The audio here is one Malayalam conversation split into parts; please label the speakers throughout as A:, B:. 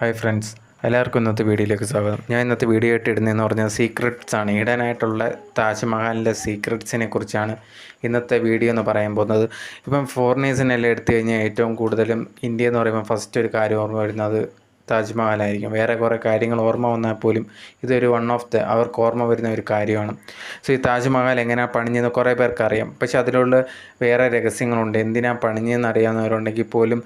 A: ഹായ് ഫ്രണ്ട്സ്, എല്ലാവർക്കും ഇന്നത്തെ വീഡിയോയിലേക്ക് സ്വാഗതം. ഞാൻ ഇന്നത്തെ വീഡിയോ ആയിട്ട് ഇടുന്നതെന്ന് പറഞ്ഞാൽ സീക്രട്സ് ആണ്. ഇടാനായിട്ടുള്ള താജ്മഹലിൻ്റെ സീക്രട്സിനെ കുറിച്ചാണ് ഇന്നത്തെ വീഡിയോ എന്ന് പറയാൻ പോകുന്നത്. ഇപ്പം ഫോറിനേഴ്സിനെല്ലാം എടുത്തു കഴിഞ്ഞാൽ ഏറ്റവും കൂടുതലും ഇന്ത്യ എന്ന് പറയുമ്പോൾ ഫസ്റ്റ് ഒരു കാര്യം ഓർമ്മ വരുന്നത് താജ്മഹലായിരിക്കും. വേറെ കുറേ കാര്യങ്ങൾ ഓർമ്മ വന്നാൽ പോലും ഇതൊരു അവർക്ക് ഓർമ്മ വരുന്ന ഒരു കാര്യമാണ്. സോ ഈ താജ്മഹൽ എങ്ങനെയാണ് പണിഞ്ഞെന്ന് കുറേ പേർക്ക് അറിയാം. പക്ഷേ അതിലുള്ള വേറെ രഹസ്യങ്ങളുണ്ട്. എന്തിനാണ് പണിഞ്ഞതെന്ന് അറിയാവുന്നവരുണ്ടെങ്കിൽ പോലും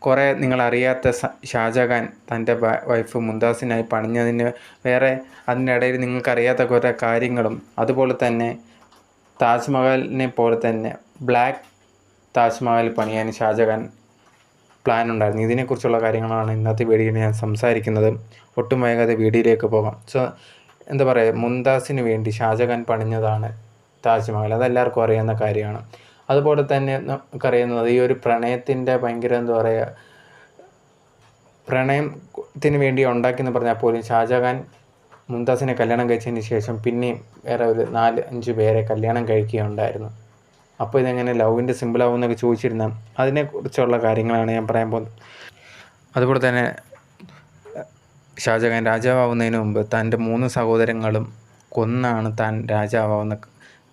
A: കുറേ നിങ്ങളറിയാത്ത ഷാജഹാൻ തൻ്റെ വൈഫ് മുംതാസിനായി പണിഞ്ഞതിന് വേറെ അതിനിടയിൽ നിങ്ങൾക്കറിയാത്ത കുറേ കാര്യങ്ങളും, അതുപോലെ തന്നെ താജ്മഹലിനെ പോലെ തന്നെ ബ്ലാക്ക് താജ്മഹൽ പണിയാൻ ഷാജഹാൻ പ്ലാൻ ഉണ്ടായിരുന്നു. ഇതിനെക്കുറിച്ചുള്ള കാര്യങ്ങളാണ് ഇന്നത്തെ വീഡിയോയിൽ ഞാൻ സംസാരിക്കുന്നത്. ഒട്ടും വൈകാതെ വീഡിയോയിലേക്ക് പോകാം. സോ എന്താ പറയുക, മുംതാസിന് വേണ്ടി ഷാജഹാൻ പണിഞ്ഞതാണ് താജ്മഹൽ. അതെല്ലാവർക്കും അറിയാവുന്ന കാര്യമാണ്. അതുപോലെ തന്നെ നമുക്കറിയുന്നത് ഈ ഒരു പ്രണയത്തിൻ്റെ ഭയങ്കര എന്താ പറയുക, പ്രണയത്തിന് വേണ്ടി ഉണ്ടാക്കിയെന്ന് പറഞ്ഞാൽ പോലും ഷാജഹാൻ മുംതാസിനെ കല്യാണം കഴിച്ചതിന് ശേഷം പിന്നെയും വേറെ ഒരു 4-5 പേരെ കല്യാണം കഴിക്കുകയുണ്ടായിരുന്നു. അപ്പോൾ ഇതെങ്ങനെ ലവിൻ്റെ സിമ്പിളാവുമെന്നൊക്കെ ചോദിച്ചിരുന്ന അതിനെക്കുറിച്ചുള്ള കാര്യങ്ങളാണ് ഞാൻ പറയാൻ പോകുന്നത്. അതുപോലെ തന്നെ ഷാജഹാൻ രാജാവാവുന്നതിന് മുമ്പ് തൻ്റെ 3 സഹോദരങ്ങളും കൊന്നാണ് താൻ രാജാവാവുന്ന.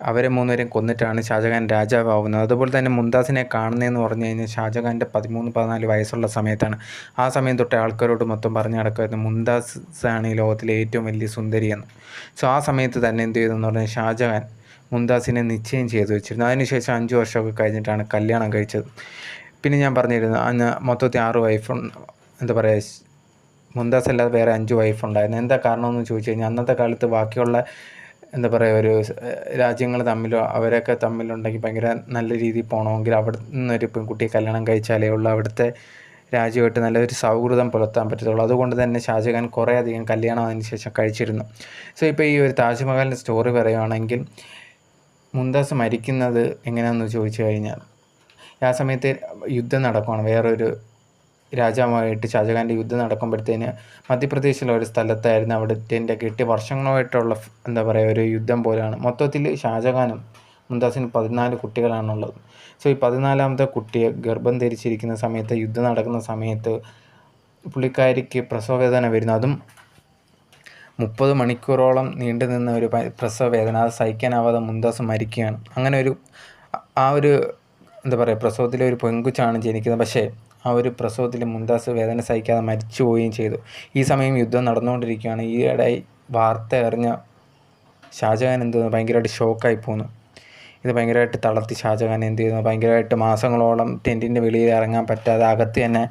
A: അവരെ 3 പേരെയും കൊന്നിട്ടാണ് ഷാജഹാൻ രാജാവാവുന്നത്. അതുപോലെ തന്നെ മുംതാസിനെ കാണുന്നതെന്ന് പറഞ്ഞു കഴിഞ്ഞാൽ ഷാജഹാൻ്റെ 13-14 വയസ്സുള്ള സമയത്താണ്. ആ സമയം തൊട്ട് ആൾക്കാരോട് മൊത്തം പറഞ്ഞു നടക്കുമായിരുന്നു മുംതാസാണ് ഈ ലോകത്തിലെ ഏറ്റവും വലിയ സുന്ദരിയെന്ന്. സോ ആ സമയത്ത് തന്നെ എന്ത് ചെയ്തെന്ന് പറഞ്ഞാൽ ഷാജഹാൻ മുംതാസിനെ നിശ്ചയം ചെയ്തു വെച്ചിരുന്നു. അതിനുശേഷം 5 വർഷമൊക്കെ കഴിഞ്ഞിട്ടാണ് കല്യാണം കഴിച്ചത്. പിന്നെ ഞാൻ പറഞ്ഞിരുന്നു അന്ന് മൊത്തത്തിൽ 6 വൈഫ്, എന്താ പറയുക, മുംതാസ് അല്ലാതെ വേറെ 5 വൈഫുണ്ടായിരുന്നു. എന്താ കാരണമെന്ന് ചോദിച്ചു കഴിഞ്ഞാൽ അന്നത്തെ കാലത്ത് ബാക്കിയുള്ള എന്താ പറയുക, ഒരു രാജ്യങ്ങൾ തമ്മിലോ അവരൊക്കെ തമ്മിലുണ്ടെങ്കിൽ ഭയങ്കര നല്ല രീതിയിൽ പോകണമെങ്കിൽ അവിടെ നിന്നൊരു പെൺകുട്ടിയെ കല്യാണം കഴിച്ചാലേ ഉള്ളൂ അവിടുത്തെ രാജ്യമായിട്ട് നല്ലൊരു സൗഹൃദം പുലർത്താൻ പറ്റത്തുള്ളൂ. അതുകൊണ്ട് തന്നെ ഷാജഹാൻ കുറേ അധികം കല്യാണം അതിന് ശേഷം കഴിച്ചിരുന്നു. സോ ഇപ്പോൾ ഈ ഒരു താജ്മഹലിൻ്റെ സ്റ്റോറി പറയുകയാണെങ്കിൽ മുംതാസ് മരിക്കുന്നത് എങ്ങനെയാണെന്ന് ചോദിച്ചു കഴിഞ്ഞാൽ ആ സമയത്ത് യുദ്ധം നടക്കുകയാണ്. വേറൊരു രാജാവുമായിട്ട് ഷാജഹാൻ്റെ യുദ്ധം നടക്കുമ്പോഴത്തേന് മധ്യപ്രദേശിലെ ഒരു സ്ഥലത്തായിരുന്നു. അവിടുത്തെ 8 വർഷങ്ങളായിട്ടുള്ള എന്താ പറയുക ഒരു യുദ്ധം പോലെയാണ്. മൊത്തത്തിൽ ഷാജഹാനും മുംതാസിന് 14 കുട്ടികളാണുള്ളത്. സോ ഈ 14ാമത്തെ കുട്ടിയെ ഗർഭം ധരിച്ചിരിക്കുന്ന സമയത്ത്, യുദ്ധം നടക്കുന്ന സമയത്ത് പുള്ളിക്കാരിക്ക് പ്രസവവേദന വരുന്നു. അതും 30 മണിക്കൂറോളം നീണ്ടു നിന്ന ഒരു പ്രസവവേദന. അത് സഹിക്കാനാവാതെ മുംതാസ് മരിക്കുകയാണ്. അങ്ങനെ ആ ഒരു എന്താ പറയുക, പ്രസവത്തിലെ ഒരു പെൺകുച്ചാണ് ജനിക്കുന്നത്. പക്ഷേ ആ ഒരു പ്രസവത്തിൽ മുംതാസ് വേദന സഹിക്കാതെ മരിച്ചു പോവുകയും ചെയ്തു. ഈ സമയം യുദ്ധം നടന്നുകൊണ്ടിരിക്കുകയാണ്. ഈയിടെ വാർത്ത അറിഞ്ഞ ഷാജഹാൻ എന്ത് ചെയ്യുന്നു, ഭയങ്കരമായിട്ട് ഷോക്കായി പോകുന്നു. ഇത് ഭയങ്കരമായിട്ട് തളർത്തി ഷാജഹാൻ എന്ത് ചെയ്യുന്നു, ഭയങ്കരമായിട്ട് മാസങ്ങളോളം ടെൻറ്റിൻ്റെ വെളിയിൽ ഇറങ്ങാൻ പറ്റാതെ അകത്ത് തന്നെ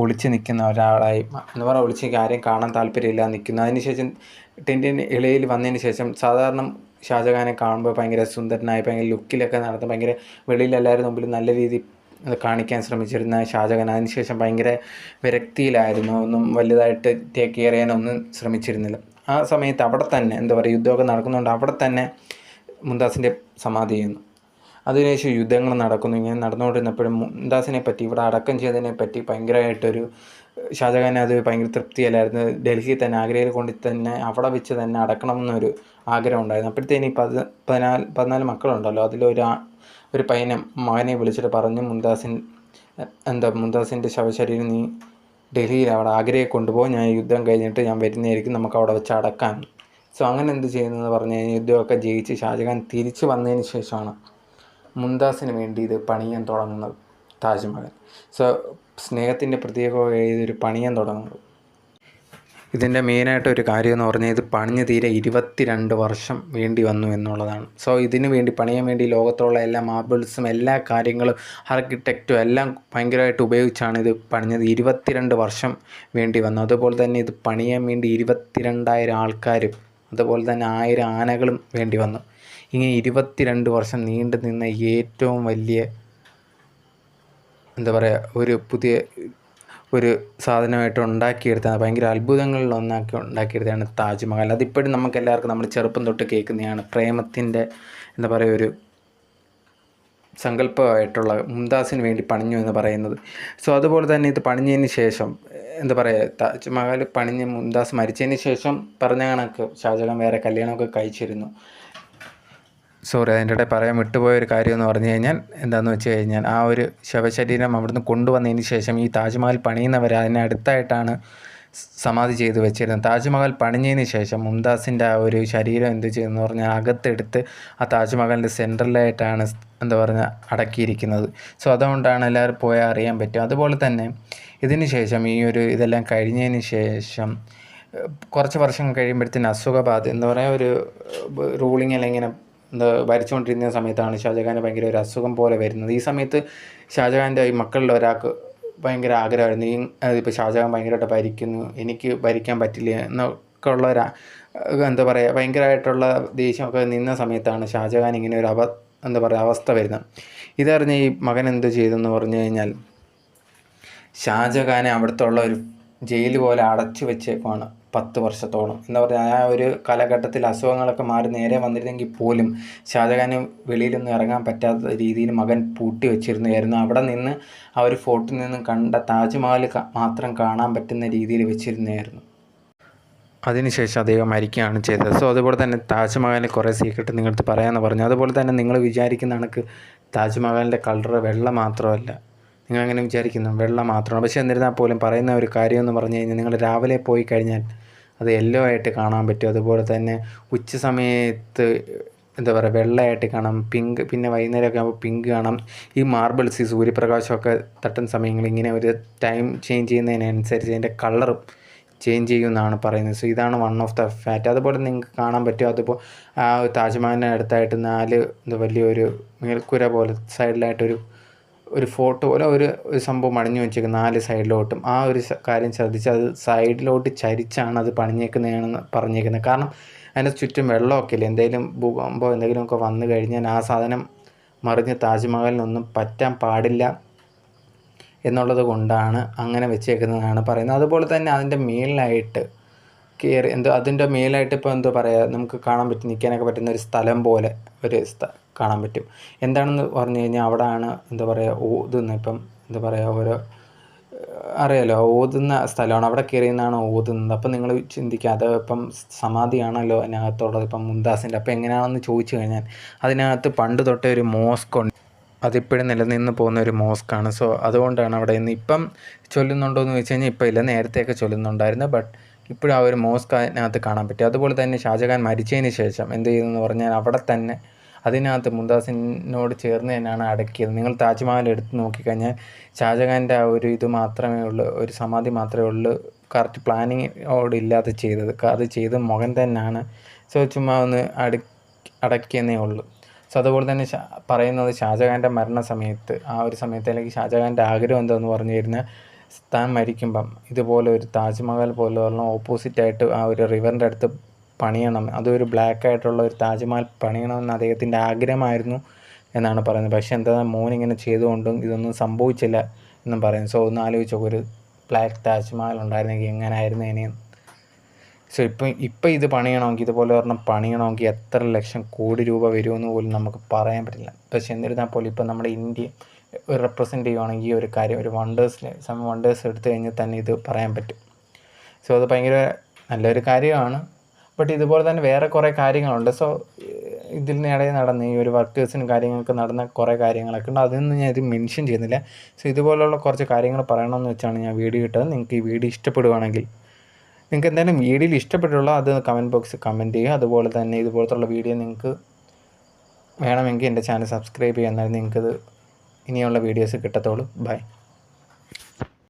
A: ഒളിച്ച് നിൽക്കുന്ന ഒരാളായി. എന്ന് പറഞ്ഞാൽ ഒളിച്ച് ആരെയും കാണാൻ താല്പര്യമില്ല നിൽക്കുന്നു. അതിനുശേഷം ടെൻറ്റിൻ്റെ ഇളയിൽ വന്നതിന് ശേഷം സാധാരണ ഷാജഹാനെ കാണുമ്പോൾ ഭയങ്കര സുന്ദരനായി ഭയങ്കര ലുക്കിലൊക്കെ നടന്ന് ഭയങ്കര വെളിയിൽ എല്ലാവരും മുമ്പിൽ നല്ല രീതിയിൽ കാണിക്കാൻ ശ്രമിച്ചിരുന്ന ഷാജഹാൻ അതിനുശേഷം ഭയങ്കര വിരക്തിയിലായിരുന്നു. ഒന്നും വലുതായിട്ട് ടേക്ക് കെയർ ചെയ്യാനൊന്നും ശ്രമിച്ചിരുന്നില്ല. ആ സമയത്ത് അവിടെ തന്നെ എന്താ പറയുക, യുദ്ധമൊക്കെ നടക്കുന്നുണ്ട്. അവിടെ തന്നെ മുംതാസിൻ്റെ സമാധി ചെയ്യുന്നു. അതിനുശേഷം യുദ്ധങ്ങൾ നടക്കുന്നു. ഇങ്ങനെ നടന്നുകൊണ്ടിരുന്നപ്പോഴും മുംതാസിനെ പറ്റി, ഇവിടെ അടക്കം ചെയ്തതിനെ പറ്റി ഭയങ്കരമായിട്ടൊരു ഷാജഹാൻ അത് ഭയങ്കര തൃപ്തിയല്ലായിരുന്നു. ഡൽഹിയിൽ തന്നെ ആഗ്രയിൽ കൊണ്ട് തന്നെ അവിടെ വെച്ച് തന്നെ അടക്കണം എന്നൊരു ആഗ്രഹം ഉണ്ടായിരുന്നു. അപ്പോഴത്തേന് ഈ 14 മക്കളുണ്ടല്ലോ, ഒരു മകനെ വിളിച്ചിട്ട് പറഞ്ഞു, മുംതാസിൻ്റെ ശവശരീരം നീ ഡൽഹിയിൽ അവിടെ ആഗ്രയെ കൊണ്ടുപോകും, ഞാൻ യുദ്ധം കഴിഞ്ഞിട്ട് ഞാൻ വരുന്നതായിരിക്കും, നമുക്ക് അവിടെ വെച്ച് അടക്കാം. സോ അങ്ങനെ എന്ത് ചെയ്യുന്നതെന്ന് പറഞ്ഞു കഴിഞ്ഞാൽ യുദ്ധമൊക്കെ ജയിച്ച് ഷാജഹാൻ തിരിച്ചു വന്നതിന് ശേഷമാണ് മുംതാസിന് വേണ്ടി ഇത് പണിയാൻ തുടങ്ങുന്നത്, താജ്മഹൽ. സോ സ്നേഹത്തിൻ്റെ പ്രത്യേകമായി ഇതൊരു പണിയാൻ തുടങ്ങുന്നത്. ഇതിൻ്റെ മെയിനായിട്ടൊരു കാര്യം എന്ന് പറഞ്ഞാൽ ഇത് പണിഞ്ഞ് തീരെ 22 വർഷം വേണ്ടി വന്നു എന്നുള്ളതാണ്. സോ ഇതിനു വേണ്ടി പണിയാൻ വേണ്ടി ലോകത്തുള്ള എല്ലാ മാർബിൾസും എല്ലാ കാര്യങ്ങളും ആർക്കിടെക്റ്റും എല്ലാം ഭയങ്കരമായിട്ട് ഉപയോഗിച്ചാണ് ഇത് പണിഞ്ഞത്. 22 വർഷം വേണ്ടി വന്നു. അതുപോലെ തന്നെ ഇത് പണിയാൻ വേണ്ടി 22,000 ആൾക്കാരും അതുപോലെ തന്നെ 1000 ആനകളും വേണ്ടി വന്നു. ഇങ്ങനെ 22 വർഷം നീണ്ടു നിന്ന ഏറ്റവും വലിയ എന്താ പറയുക ഒരു സാധനമായിട്ട് ഉണ്ടാക്കിയെടുത്താണ്, ഭയങ്കര അത്ഭുതങ്ങളിൽ ഉണ്ടാക്കിയെടുത്തതാണ് താജ്മഹൽ. അതിപ്പോഴും നമുക്ക് എല്ലാവർക്കും നമ്മൾ ചെറുപ്പം തൊട്ട് കേൾക്കുന്നതാണ്. പ്രേമത്തിൻ്റെ എന്താ പറയുക ഒരു സങ്കല്പമായിട്ടുള്ള മുംതാസിന് വേണ്ടി പണിഞ്ഞു എന്ന് പറയുന്നത്. സോ അതുപോലെ തന്നെ ഇത് പണിഞ്ഞതിന് ശേഷം എന്താ പറയുക, താജ്മഹൽ പണിഞ്ഞ് മുംതാസ് മരിച്ചതിന് ശേഷം പറഞ്ഞ കണക്ക് ഷാജഹാൻ വേറെ കല്യാണമൊക്കെ കഴിച്ചിരുന്നു. സോറി, അതിൻ്റെ ഇടയിൽ പറയാൻ വിട്ടുപോയൊരു കാര്യം എന്ന് പറഞ്ഞു കഴിഞ്ഞാൽ എന്താണെന്ന് വെച്ച് കഴിഞ്ഞാൽ ആ ഒരു ശവശരീരം അവിടുന്ന് കൊണ്ടുവന്നതിന് ശേഷം ഈ താജ്മഹൽ പണിയുന്നവർ അതിനടുത്തായിട്ടാണ് സമാധി ചെയ്ത് വെച്ചിരുന്നത്. താജ്മഹൽ പണിഞ്ഞതിന് ശേഷം മുംതാസിൻ്റെ ആ ഒരു ശരീരം എന്ത് ചെയ്തെന്ന് പറഞ്ഞാൽ അകത്തെടുത്ത് ആ താജ്മഹലിൻ്റെ സെൻട്രലായിട്ടാണ് എന്താ പറയുക അടക്കിയിരിക്കുന്നത്. സോ അതുകൊണ്ടാണ് എല്ലാവരും പോയാൽ അറിയാൻ പറ്റും. അതുപോലെ തന്നെ ഇതിന് ശേഷം ഈ ഒരു ഇതെല്ലാം കഴിഞ്ഞതിന് ശേഷം കുറച്ച് വർഷം കഴിയുമ്പോഴത്തേന് അസുഖബാധ എന്താ പറയുക ഒരു റൂളിങ് അല്ലെങ്കിൽ ഇങ്ങനെ എന്താ ഭരിച്ചുകൊണ്ടിരുന്ന സമയത്താണ് ഷാജഹാന് ഭയങ്കര ഒരു അസുഖം പോലെ വരുന്നത്. ഈ സമയത്ത് ഷാജഹാൻ്റെ ഈ മക്കളിൽ ഒരാൾക്ക് ഭയങ്കര ആഗ്രഹമായിരുന്നു ഇപ്പോൾ ഷാജഹാൻ ഭയങ്കരമായിട്ട് ഭരിക്കുന്നു, എനിക്ക് ഭരിക്കാൻ പറ്റില്ല എന്നൊക്കെ ഉള്ള എന്താ പറയുക ഭയങ്കരമായിട്ടുള്ള ദേഷ്യമൊക്കെ നിന്ന സമയത്താണ് ഷാജഹാൻ ഇങ്ങനെ ഒരു എന്താ പറയുക അവസ്ഥ വരുന്നത്. ഇതറിഞ്ഞ് ഈ മകൻ എന്ത് ചെയ്തെന്ന് പറഞ്ഞു കഴിഞ്ഞാൽ ഷാജഹാനെ അവിടുത്തെ ഉള്ള ഒരു ജയിൽ പോലെ അടച്ചു വെച്ചേക്കുവാണ് 10 വർഷത്തോളം. എന്താ പറയുക ആ ഒരു കാലഘട്ടത്തിൽ അസുഖങ്ങളൊക്കെ മാറി നേരെ വന്നിരുന്നെങ്കിൽ പോലും ഷാജഹാന് വെളിയിലൊന്നും ഇറങ്ങാൻ പറ്റാത്ത രീതിയിൽ മകൻ പൂട്ടി വെച്ചിരുന്നതായിരുന്നു. അവിടെ നിന്ന് ആ ഒരു ഫോർട്ടിൽ നിന്നും കണ്ട താജ്മഹൽ മാത്രം കാണാൻ പറ്റുന്ന രീതിയിൽ വെച്ചിരുന്നതായിരുന്നു. അതിനുശേഷം അദ്ദേഹം മരിക്കുകയാണ് ചെയ്തത്. സോ അതുപോലെ തന്നെ താജ്മഹലിൻ്റെ കുറേ സീക്രട്ട് നിങ്ങളടുത്ത് പറയാമെന്ന് പറഞ്ഞു. അതുപോലെ തന്നെ നിങ്ങൾ വിചാരിക്കുന്ന കണക്ക് താജ്മഹലിൻ്റെ കളർ വെള്ള മാത്രമല്ല, നിങ്ങളങ്ങനെ വിചാരിക്കുന്നു വെള്ള മാത്രമാണ്. പക്ഷേ എന്നിരുന്നാൽ പോലും പറയുന്ന ഒരു കാര്യം എന്ന് പറഞ്ഞു കഴിഞ്ഞാൽ നിങ്ങൾ രാവിലെ പോയി കഴിഞ്ഞാൽ അത് യെല്ലോ ആയിട്ട് കാണാൻ പറ്റും. അതുപോലെ തന്നെ ഉച്ച സമയത്ത് എന്താ പറയുക വെള്ളയായിട്ട് കാണാം, പിങ്ക്, പിന്നെ വൈകുന്നേരമൊക്കെ ആകുമ്പോൾ പിങ്ക് കാണാം. ഈ മാർബിൾസ് ഈ സൂര്യപ്രകാശമൊക്കെ തട്ടുന്ന സമയങ്ങളിൽ ഇങ്ങനെ ഒരു ടൈം ചേഞ്ച് ചെയ്യുന്നതിനനുസരിച്ച് അതിൻ്റെ കളറും ചേഞ്ച് ചെയ്യുമെന്നാണ് പറയുന്നത്. സോ ഇതാണ് വൺ ഓഫ് ദ ഫാക്റ്റ്. അതുപോലെ നിങ്ങൾക്ക് കാണാൻ പറ്റും. അതുപോലെ ആ താജ്മഹലിൻ്റെ അടുത്തായിട്ട് 4 വലിയൊരു മേൽക്കൂര പോലെ സൈഡിലായിട്ടൊരു ഫോട്ടോ പോലെ ഒരു സംഭവം പണിഞ്ഞു വെച്ചേക്കുന്നത് 4 സൈഡിലോട്ടും. ആ ഒരു കാര്യം ശ്രദ്ധിച്ച് അത് സൈഡിലോട്ട് ചരിച്ചാണ് അത് പണിഞ്ഞേക്കുന്നതാണെന്ന് പറഞ്ഞേക്കുന്നത്. കാരണം അതിൻ്റെ ചുറ്റും വെള്ളമൊക്കെ ഇല്ല, എന്തെങ്കിലും ഭൂകമ്പോ എന്തെങ്കിലുമൊക്കെ വന്നു കഴിഞ്ഞാൽ ആ സാധനം മറിഞ്ഞ് താജ്മഹലിനൊന്നും പറ്റാൻ പാടില്ല എന്നുള്ളത് കൊണ്ടാണ് അങ്ങനെ വെച്ചേക്കുന്നതാണ് പറയുന്നത്. അതുപോലെ തന്നെ അതിൻ്റെ മേളിലായിട്ട് അതിൻ്റെ മേലായിട്ട് ഇപ്പോൾ എന്താ പറയുക നമുക്ക് കാണാൻ പറ്റും, നിൽക്കാനൊക്കെ പറ്റുന്ന ഒരു സ്ഥലം പോലെ ഒരു കാണാൻ പറ്റും. എന്താണെന്ന് പറഞ്ഞു കഴിഞ്ഞാൽ അവിടെയാണ് എന്താ പറയുക ഓതുന്നത്. ഇപ്പം എന്താ പറയുക ഓരോ അറിയാലോ ഓതുന്ന സ്ഥലമാണ്, അവിടെ കയറിയെന്നാണ് ഓതുന്നത്. അപ്പം നിങ്ങൾ ചിന്തിക്കുക അത് ഇപ്പം സമാധിയാണല്ലോ അതിനകത്തുള്ളത് ഇപ്പം മുംതാസിൻ്റെ. അപ്പോൾ എങ്ങനെയാണെന്ന് ചോദിച്ചു കഴിഞ്ഞാൽ അതിനകത്ത് പണ്ട് തൊട്ടേ ഒരു മോസ്ക് ഉണ്ട്, അതിപ്പോഴും നിലനിന്ന് പോകുന്ന ഒരു മോസ്കാണ്. സോ അതുകൊണ്ടാണ് അവിടെ ഇന്ന് ഇപ്പം ചൊല്ലുന്നുണ്ടോ എന്ന് ചോദിച്ചു കഴിഞ്ഞാൽ ഇപ്പോൾ ഇല്ല, നേരത്തെയൊക്കെ ചൊല്ലുന്നുണ്ടായിരുന്നു. ബട്ട് ഇപ്പോഴും ആ ഒരു മോസ്ക് അതിനകത്ത് കാണാൻ പറ്റും. അതുപോലെ തന്നെ ഷാജഹാൻ മരിച്ചതിന് ശേഷം എന്ത് ചെയ്തെന്ന് പറഞ്ഞാൽ അവിടെ തന്നെ അതിനകത്ത് മുംതാസിനോട് ചേർന്ന് തന്നെയാണ് അടക്കിയത്. നിങ്ങൾ താജ്മഹൽ എടുത്ത് നോക്കിക്കഴിഞ്ഞാൽ ഷാജഹാൻ്റെ ആ ഒരു ഇത് മാത്രമേ ഉള്ളൂ, ഒരു സമാധി മാത്രമേ ഉള്ളൂ കറക്റ്റ് പ്ലാനിങ്ങോട് ഇല്ലാതെ ചെയ്തത്. അത് ചെയ്ത് മകൻ തന്നെയാണ്. സോ ചുമ്മാ ഒന്ന് അടക്കിയെന്നേ ഉള്ളൂ. സോ അതുപോലെ തന്നെ പറയുന്നത് ഷാജഹാൻ്റെ മരണസമയത്ത് ആ ഒരു സമയത്ത് അല്ലെങ്കിൽ ഷാജഹാൻ്റെ ആഗ്രഹം എന്താണെന്ന് പറഞ്ഞു കഴിഞ്ഞാൽ താൻ മരിക്കുമ്പം ഇതുപോലെ ഒരു താജ്മഹൽ പോലെയുള്ള ഓപ്പോസിറ്റായിട്ട് ആ ഒരു റിവറിൻ്റെ അടുത്ത് പണിയണം, അതൊരു ബ്ലാക്ക് ആയിട്ടുള്ള ഒരു താജ്മഹൽ പണിയണമെന്ന് അദ്ദേഹത്തിൻ്റെ ആഗ്രഹമായിരുന്നു എന്നാണ് പറയുന്നത്. പക്ഷേ എന്താ മോനിങ്ങനെ ചെയ്തുകൊണ്ടും ഇതൊന്നും സംഭവിച്ചില്ല എന്നും പറയുന്നു. സോ ഒന്ന് ആലോചിച്ചോ, ഒരു ബ്ലാക്ക് താജ്മഹൽ ഉണ്ടായിരുന്നെങ്കിൽ എങ്ങനെയായിരുന്നു ഇനിയും. സോ ഇപ്പം ഇത് പണിയണമെങ്കിൽ ഇതുപോലെ ഒരെണ്ണം പണിയണമെങ്കിൽ എത്ര ലക്ഷം കോടി രൂപ വരുമെന്ന് പോലും നമുക്ക് പറയാൻ പറ്റില്ല. പക്ഷേ എന്നിരുന്നാൽ പോലും ഇപ്പം നമ്മുടെ ഇന്ത്യ റെപ്രസെൻ്റ് ചെയ്യുകയാണെങ്കിൽ ഈ ഒരു കാര്യം ഒരു വണ്ടേഴ്സ് എടുത്തു കഴിഞ്ഞാൽ തന്നെ ഇത് പറയാൻ പറ്റും. സോ അത് ഭയങ്കര നല്ലൊരു കാര്യമാണ്. ബട്ട് ഇതുപോലെ തന്നെ വേറെ കുറേ കാര്യങ്ങളുണ്ട്. സോ ഇതിനിടയിൽ നടന്ന ഈ ഒരു വർക്കേഴ്സിനും കാര്യങ്ങൾക്ക് നടന്ന കുറേ കാര്യങ്ങളൊക്കെ ഉണ്ട്, അതൊന്നും ഞാൻ ഇത് മെൻഷൻ ചെയ്യുന്നില്ല. സോ ഇതുപോലുള്ള കുറച്ച് കാര്യങ്ങൾ പറയണമെന്ന് വെച്ചാണ് ഞാൻ വീഡിയോ ഇട്ടത്. നിങ്ങൾക്ക് ഈ വീഡിയോ ഇഷ്ടപ്പെടുവാണെങ്കിൽ നിങ്ങൾക്ക് എന്തായാലും വീഡിയോയിൽ ഇഷ്ടപ്പെട്ടുള്ള അത് കമൻറ്റ് ബോക്സിൽ കമൻറ്റ് ചെയ്യുക. അതുപോലെ തന്നെ ഇതുപോലത്തുള്ള വീഡിയോ നിങ്ങൾക്ക് വേണമെങ്കിൽ എൻ്റെ ചാനൽ സബ്സ്ക്രൈബ് ചെയ്യുക, എന്നാലും നിങ്ങൾക്കത് ഇനിയുള്ള വീഡിയോസ് കിട്ടത്തുള്ളൂ. ബൈ.